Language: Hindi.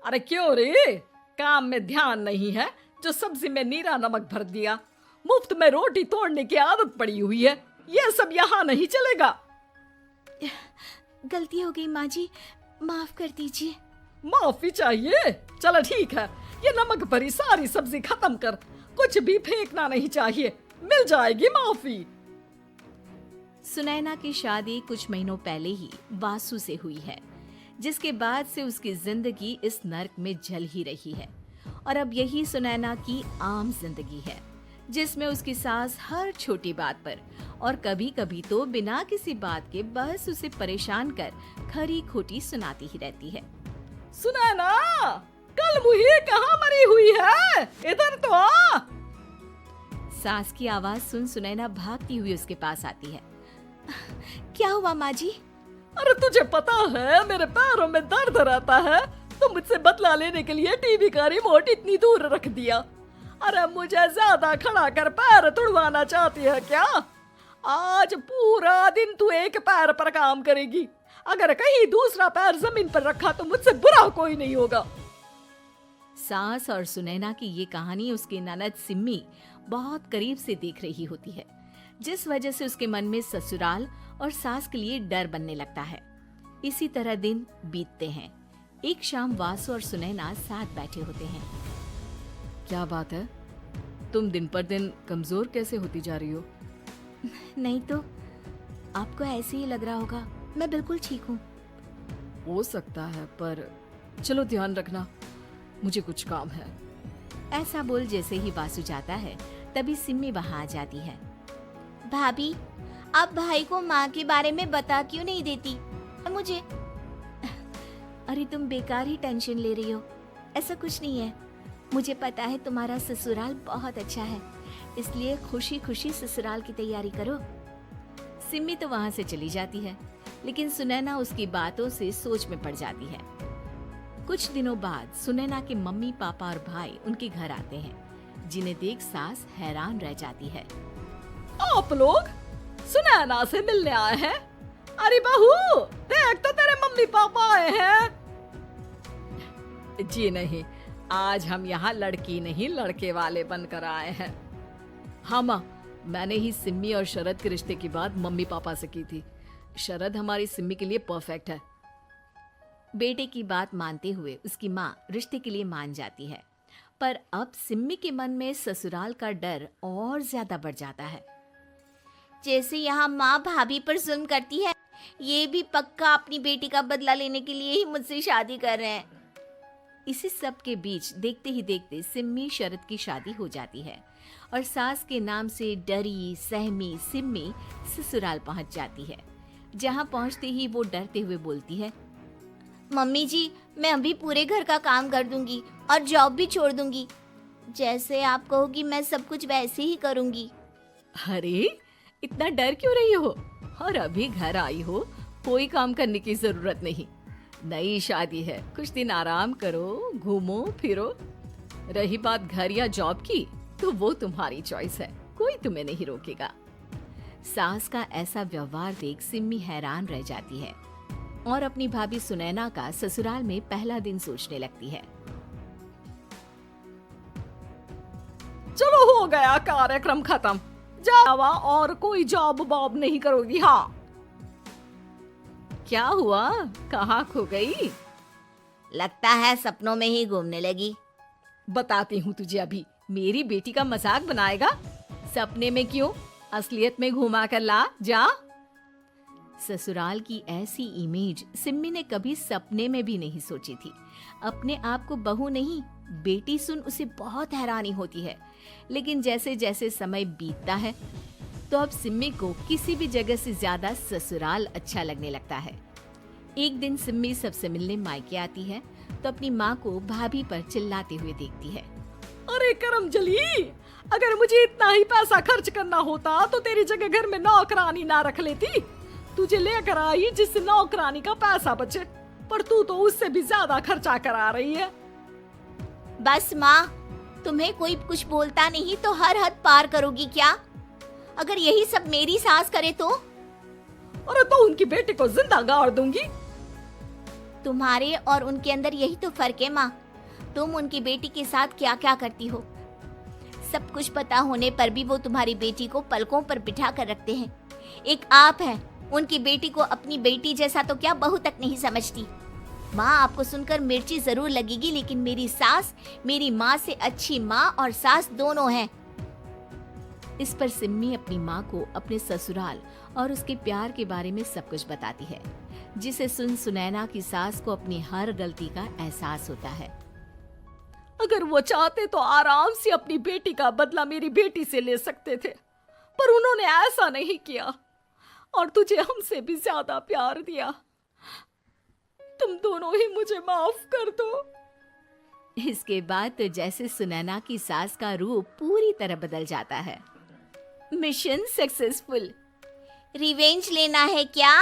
अरे क्यों रे, काम में ध्यान नहीं है जो सब्जी में नीरा नमक भर दिया। मुफ्त में रोटी तोड़ने की आदत पड़ी हुई है, ये सब यहाँ नहीं चलेगा। गलती हो गई माँ जी, माफ कर दीजिए। माफी चाहिए? चलो ठीक है, ये नमक भरी सारी सब्जी खत्म कर, कुछ भी फेंकना नहीं चाहिए, मिल जाएगी माफी। सुनैना की शादी कुछ महीनों पहले ही वासु से हुई है, जिसके बाद से उसकी जिंदगी इस नर्क में जल ही रही है। और अब यही सुनैना की आम जिंदगी है, जिसमें उसकी सास हर छोटी बात पर और कभी कभी तो बिना किसी बात के बस उसे परेशान कर खरी खोटी सुनाती ही रहती है। सुनैना, कल मुही कहाँ मरी हुई है, इधर तो आ। सास की आवाज सुन सुनैना भागती हुई उसके पास आती है। क्या हुआ माँ जी? अरे तुझे पता है मेरे पैरों में दर्द रहता है, तो मुझसे बदला लेने के लिए टीवी का रिमोट इतनी दूर रख दिया। अरे मुझे ज्यादा खड़ा कर पैर तुड़वाना चाहती है क्या? आज पूरा दिन तू एक पैर पर काम करेगी, अगर कहीं दूसरा पैर जमीन पर रखा तो मुझसे बुरा कोई नहीं होगा। सास और सुनैना की ये कहानी उसकी ननद सिम्मी बहुत करीब से देख रही होती है, जिस वजह से उसके मन में ससुराल और सास के लिए डर बनने लगता है। इसी तरह दिन बीतते हैं। एक शाम वासु और सुनैना साथ बैठे होते हैं। क्या बात है, तुम दिन पर दिन कमजोर कैसे होती जा रही हो? नहीं तो आपको ऐसे ही लग रहा होगा, मैं बिल्कुल ठीक हूँ। हो सकता है, पर चलो ध्यान रखना, मुझे कुछ काम है। ऐसा बोल जैसे ही वासु जाता है, तभी सिम्मी वहाँ आ जाती है। भाभी, आप भाई को माँ के बारे में बता क्यों नहीं देती मुझे? अरे तुम बेकार ही टेंशन ले रही हो, ऐसा कुछ नहीं है। मुझे पता है तुम्हारा ससुराल बहुत अच्छा है, इसलिए खुशी खुशी ससुराल की तैयारी करो। सिम्मी तो वहाँ से चली जाती है, लेकिन सुनैना उसकी बातों से सोच में पड़ जाती है। कुछ दिनों बाद सुनैना के मम्मी पापा और भाई उनके घर आते हैं, जिन्हें देख सास हैरान रह जाती है। आप लोग सुनैना से मिलने आए हैं? अरे बहू, देख तो तेरे मम्मी पापा आए हैं। जी नहीं, आज हम यहाँ लड़की नहीं लड़के वाले बनकर आए हैं। हाँ माँ, मैंने ही सिम्मी और शरद के रिश्ते की बात मम्मी पापा से की थी। शरद हमारी सिम्मी के लिए परफेक्ट है। बेटे की बात मानते हुए उसकी माँ रिश्ते के लिए मान जाती है, पर अब सिम्मी के मन में ससुराल का डर और ज्यादा बढ़ जाता है। जैसे यहाँ माँ भाभी पर जुल्म करती है, ये भी पक्का अपनी बेटी का बदला लेने के लिए ही मुझसे शादी कर रहे हैं। इसी सब के बीच देखते ही देखते सिम्मी शरद की शादी हो जाती है और सास के नाम से डरी सहमी सिम्मी ससुराल पहुंच जाती है। जहां पहुंचते ही वो डरते हुए बोलती है, मम्मी जी, मैं अभी पूरे घर का काम कर दूंगी और जॉब भी छोड़ दूंगी। जैसे आप कहोगी मैं सब कुछ वैसे ही करूंगी। अरे इतना डर क्यों रही हो? और अभी घर आई हो, कोई काम करने की जरूरत नहीं। नई शादी है, कुछ दिन आराम करो, घूमो फिरो। रही बात घर या जॉब की, तो वो तुम्हारी चॉइस है, कोई तुम्हें नहीं रोकेगा। सास का ऐसा व्यवहार देख सिम्मी हैरान रह जाती है और अपनी भाभी सुनैना का ससुराल में पहला दिन सोचने लगती है। चलो हो गया कार्यक्रम खत्म, जावा और कोई जॉब बॉब नहीं करोगी। हाँ, क्या हुआ, कहाँ खो गई? लगता है सपनों में ही घूमने लगी। बताती हूँ तुझे अभी। मेरी बेटी का मजाक बनाएगा? सपने में क्यों, असलियत में घुमा कर ला जा। ससुराल की ऐसी इमेज सिम्मी ने कभी सपने में भी नहीं सोची थी। अपने आप को बहू नहीं, बेटी सुन उसे बहुत हैरानी होती है। लेकिन जैसे जैसे समय बीतता है, तो अब सिम्मी को किसी भी जगह से ज्यादा ससुराल अच्छा लगने लगता है। एक दिन सिम्मी सबसे मिलने मायके आती है, तो अपनी माँ को भाभी पर चिल्लाते हुए देखती है। अरे करमजली, अगर मुझे इतना ही पैसा खर्च करना होता तो तेरी जगह घर में नौकरानी ना रख लेती। तुझे लेकर आई जिससे नौकरानी का पैसा बचे, पर तू तो उससे भी ज्यादा खर्चा करा रही है। बस माँ, तुम्हें कोई कुछ बोलता नहीं तो हर हद पार करोगी क्या? अगर यही सब मेरी सास करे तो? अरे तो उनकी बेटी को जिंदा गाड़ दूंगी। तुम्हारे और उनके अंदर यही तो फर्क है माँ। तुम उनकी बेटी के साथ क्या क्या करती हो, सब कुछ पता होने पर भी वो तुम्हारी बेटी को पलकों पर बिठा कर रखते हैं। एक आप है, उनकी बेटी को अपनी बेटी जैसा तो क्या बहू तक नहीं समझती। माँ, आपको सुनकर मिर्ची जरूर लगेगी, लेकिन मेरी सास मेरी माँ से अच्छी माँ और सास दोनों हैं। इस पर सिम्मी अपनी माँ को अपने ससुराल और उसके प्यार के बारे में सब कुछ बताती है, जिसे सुन सुनैना की सास को अपनी हर गलती का एहसास होता है। अगर वो चाहते तो आराम से अपनी बेटी का बदला मेरी बेटी से ले सकते थे, पर उन्होंने ऐसा नहीं किया और तुझे हमसे भी ज्यादा प्यार दिया। तुम दोनों ही मुझे माफ कर दो। इसके बाद तो जैसे सुनैना की सास का रूप पूरी तरह बदल जाता है। Mission successful. रिवेंज लेना है क्या?